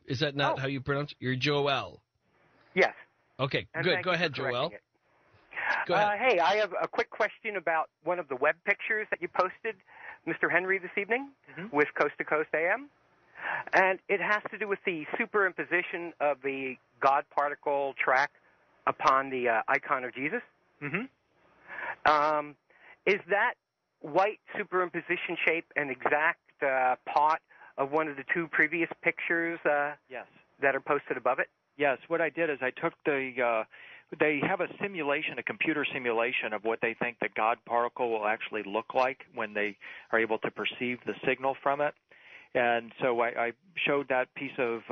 Is that not how you pronounce it? You're Joel. Yes. Okay, And good. Go ahead, Joel. Go ahead. Hey, I have a quick question about one of the web pictures that you posted, Mr. Henry, this evening with Coast to Coast AM. And it has to do with the superimposition of the God particle track upon the icon of Jesus. Is that white superimposition shape an exact part of one of the two previous pictures Yes. that are posted above it? Yes. What I did is I took they have a simulation, a computer simulation of what they think the God particle will actually look like when they are able to perceive the signal from it. And so I showed that piece of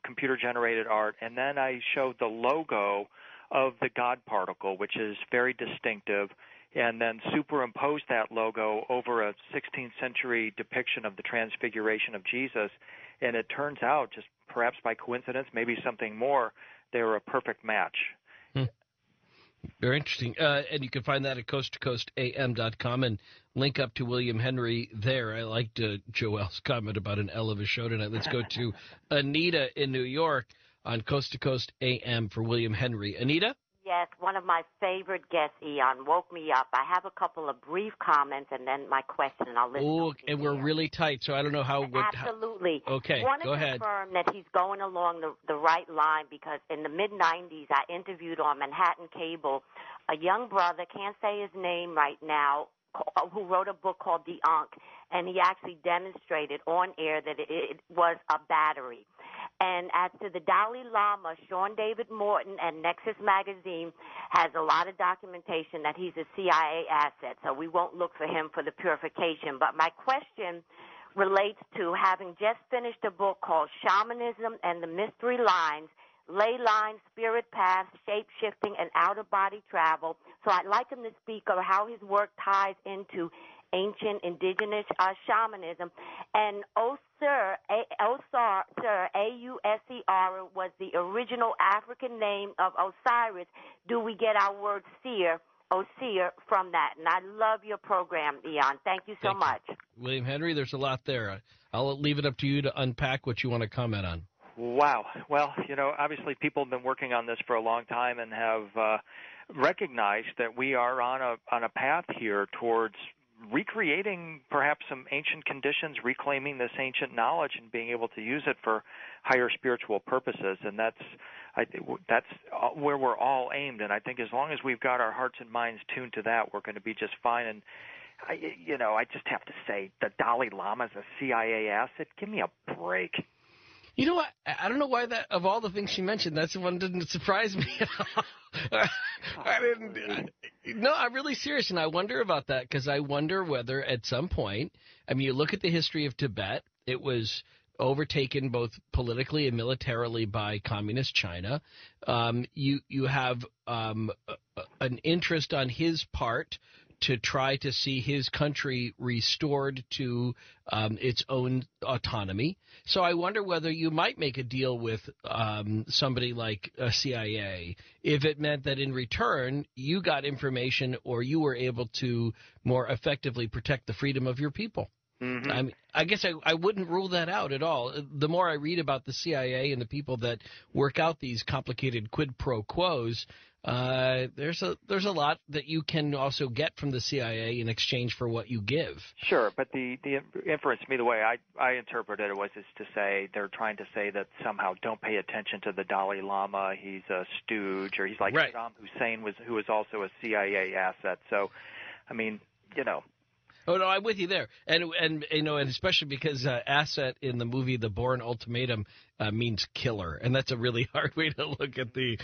computer-generated art, and then I showed the logo of the God particle, which is very distinctive, and then superimposed that logo over a 16th century depiction of the Transfiguration of Jesus. And it turns out, just perhaps by coincidence, maybe something more, they were a perfect match. Very interesting. And you can find that at coasttocoastam.com and link up to William Henry there. I liked Joel's comment about an L of a show tonight. Let's go to Anita in New York on Coast to Coast AM for William Henry. Anita? Yes, one of my favorite guests, Eon, woke me up. I have a couple of brief comments and then my question, and I'll listen. Oh, and we're really tight, so I don't know how. Absolutely. Okay, go ahead. I want to confirm that he's going along the right line, because in the mid-'90s, I interviewed on Manhattan Cable a young brother, can't say his name right now, who wrote a book called The Ankh, and he actually demonstrated on air that it was a battery. And as to the Dalai Lama, Sean David Morton and Nexus Magazine has a lot of documentation that he's a CIA asset, so we won't look for him for the purification. But my question relates to having just finished a book called Shamanism and the Mystery Lines, Ley Lines, Spirit Paths, Shape-Shifting, and Outer-Body Travel. So I'd like him to speak of how his work ties into ancient indigenous shamanism. And Ausar, A-U-S-E-R, was the original African name of Osiris. Do we get our word seer, Osir, from that? And I love your program, Eon. Thank you so much. William Henry, there's a lot there. I'll leave it up to you to unpack what you want to comment on. Wow. Well, obviously people have been working on this for a long time and have recognized that we are on a path here towards recreating perhaps some ancient conditions, reclaiming this ancient knowledge and being able to use it for higher spiritual purposes. And that's where we're all aimed. And I think as long as we've got our hearts and minds tuned to that, we're going to be just fine. And I just have to say, the Dalai Lama is a CIA asset. Give me a break. You know what? I don't know why that, of all the things she mentioned, that's the one that didn't surprise me at all. No, I'm really serious, and I wonder about that, because I wonder whether at some point, you look at the history of Tibet, it was overtaken both politically and militarily by communist China. You have an interest on his part to try to see his country restored to its own autonomy. So I wonder whether you might make a deal with somebody like a CIA if it meant that in return you got information or you were able to more effectively protect the freedom of your people. Mm-hmm. I guess I wouldn't rule that out at all. The more I read about the CIA and the people that work out these complicated quid pro quos, there's a lot that you can also get from the CIA in exchange for what you give. Sure, but the inference to me, the way I interpreted it was to say they're trying to say that somehow don't pay attention to the Dalai Lama. He's a stooge, or he's like Saddam Hussein who was also a CIA asset. So, Oh no, I'm with you there, and especially because asset in the movie The Bourne Ultimatum means killer, and that's a really hard way to look at the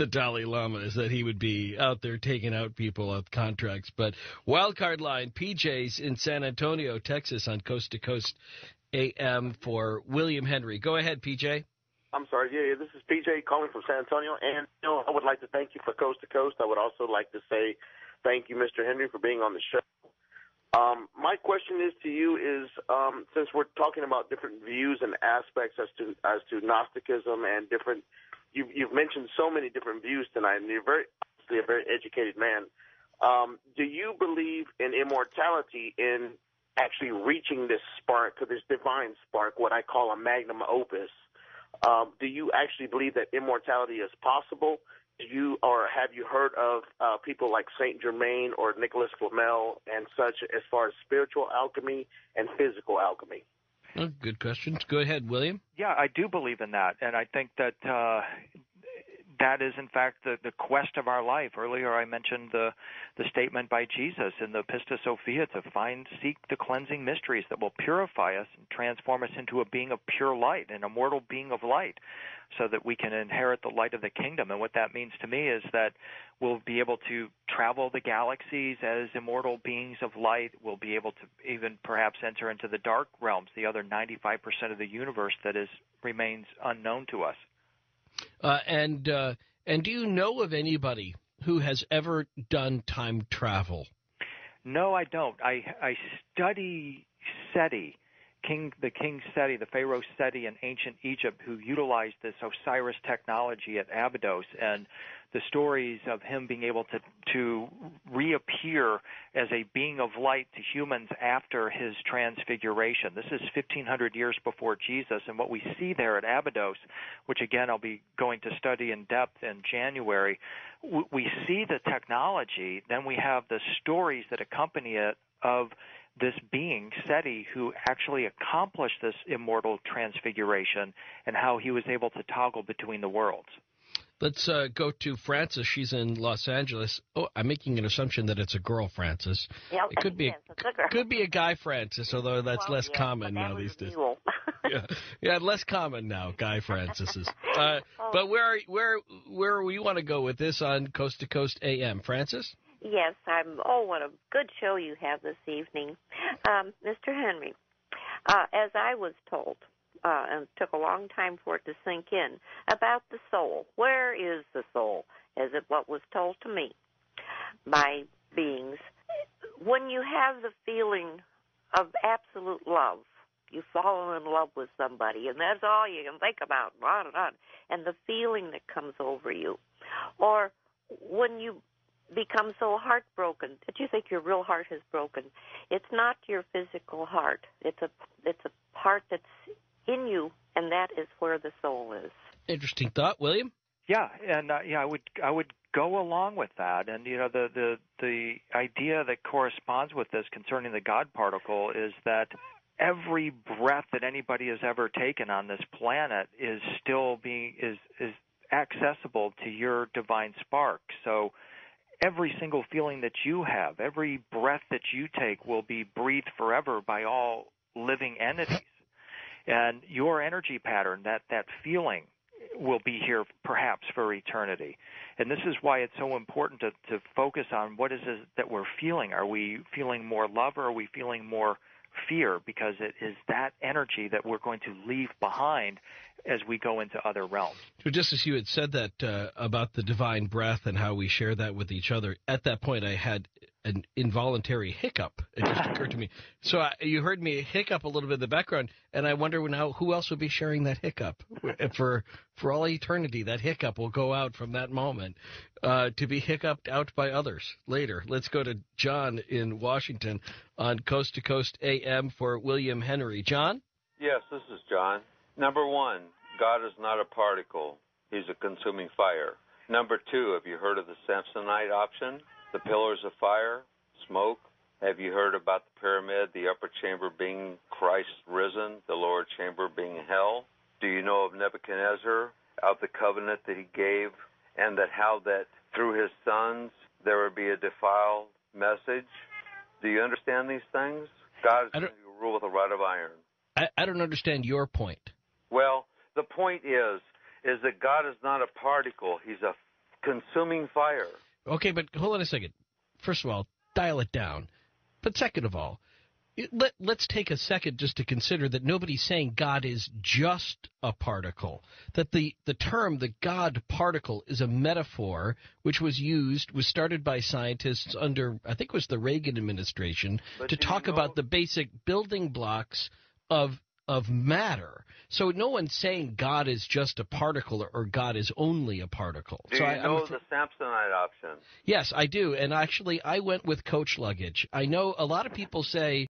Dalai Lama, is that he would be out there taking out people with contracts. But wildcard line, PJ's in San Antonio, Texas, on Coast to Coast AM for William Henry. Go ahead, PJ. I'm sorry. Yeah, this is PJ calling from San Antonio, and I would like to thank you for Coast to Coast. I would also like to say thank you, Mr. Henry, for being on the show. My question is to you is, since we're talking about different views and aspects as to Gnosticism and different, you've mentioned so many different views tonight, and you're obviously a very educated man. Do you believe in immortality, in actually reaching this spark, this divine spark, what I call a magnum opus, Do you actually believe that immortality is possible? Have you heard of people like Saint Germain or Nicholas Flamel and such as far as spiritual alchemy and physical alchemy? Oh, good questions. Go ahead, William. Yeah, I do believe in that, and I think that that is, in fact, the quest of our life. Earlier I mentioned the statement by Jesus in the Pistis Sophia to seek the cleansing mysteries that will purify us and transform us into a being of pure light, an immortal being of light, so that we can inherit the light of the kingdom. And what that means to me is that we'll be able to travel the galaxies as immortal beings of light. We'll be able to even perhaps enter into the dark realms, the other 95% of the universe that remains unknown to us. And do you know of anybody who has ever done time travel? No, I don't. I study Seti, the king Seti, the Pharaoh Seti in ancient Egypt, who utilized this Osiris technology at Abydos, and the stories of him being able to reappear as a being of light to humans after his transfiguration. This is 1,500 years before Jesus, and what we see there at Abydos, which again I'll be going to study in depth in January, we see the technology, then we have the stories that accompany it of this being, Seti, who actually accomplished this immortal transfiguration and how he was able to toggle between the worlds. Let's go to Frances. She's in Los Angeles. Oh, I'm making an assumption that it's a girl, Frances. Yep. It could be could be a guy, Francis, although that's less common now these days. Yeah, less common now, guy Francis's. But where we want to go with this on Coast to Coast AM, Francis? Yes, what a good show you have this evening. Mr. Henry, as I was told, and it took a long time for it to sink in, about the soul. Where is the soul? As it what was told to me by beings. When you have the feeling of absolute love, you've fallen in love with somebody, and that's all you can think about, on and on, and the feeling that comes over you. Or when you become so heartbroken that you think your real heart has broken, it's not your physical heart. It's a part that's in you, and that is where the soul is. Interesting thought, William. Yeah, and I would go along with that, and the idea that corresponds with this concerning the God particle is that every breath that anybody has ever taken on this planet is still is accessible to your divine spark. So every single feeling that you have, every breath that you take will be breathed forever by all living entities. And your energy pattern, that feeling, will be here perhaps for eternity. And this is why it's so important to focus on what is it that we're feeling. Are we feeling more love, or are we feeling more fear? Because it is that energy that we're going to leave behind as we go into other realms. So just as you had said that about the divine breath and how we share that with each other, at that point I had an involuntary hiccup. It just occurred to me. So you heard me hiccup a little bit in the background, and I wonder now who else would be sharing that hiccup. For all eternity, that hiccup will go out from that moment to be hiccuped out by others later. Let's go to John in Washington on Coast to Coast AM for William Henry. John? Yes, this is John. Number one, God is not a particle. He's a consuming fire. Number two, have you heard of the Samsonite option? The pillars of fire, smoke. Have you heard about the pyramid, the upper chamber being Christ risen, the lower chamber being hell? Do you know of Nebuchadnezzar, of the covenant that he gave, and that how that through his sons there would be a defiled message? Do you understand these things? God is going to rule with a rod of iron. I don't understand your point. Well, the point is that God is not a particle. He's a consuming fire. Okay, but hold on a second. First of all, dial it down. But second of all, let's take a second just to consider that nobody's saying God is just a particle. That the term, the God particle, is a metaphor which was started by scientists under, I think it was the Reagan administration, to talk about the basic building blocks of matter. So no one's saying God is just a particle or God is only a particle. Do you know the Samsonite option? Yes, I do. And actually, I went with coach luggage. I know a lot of people say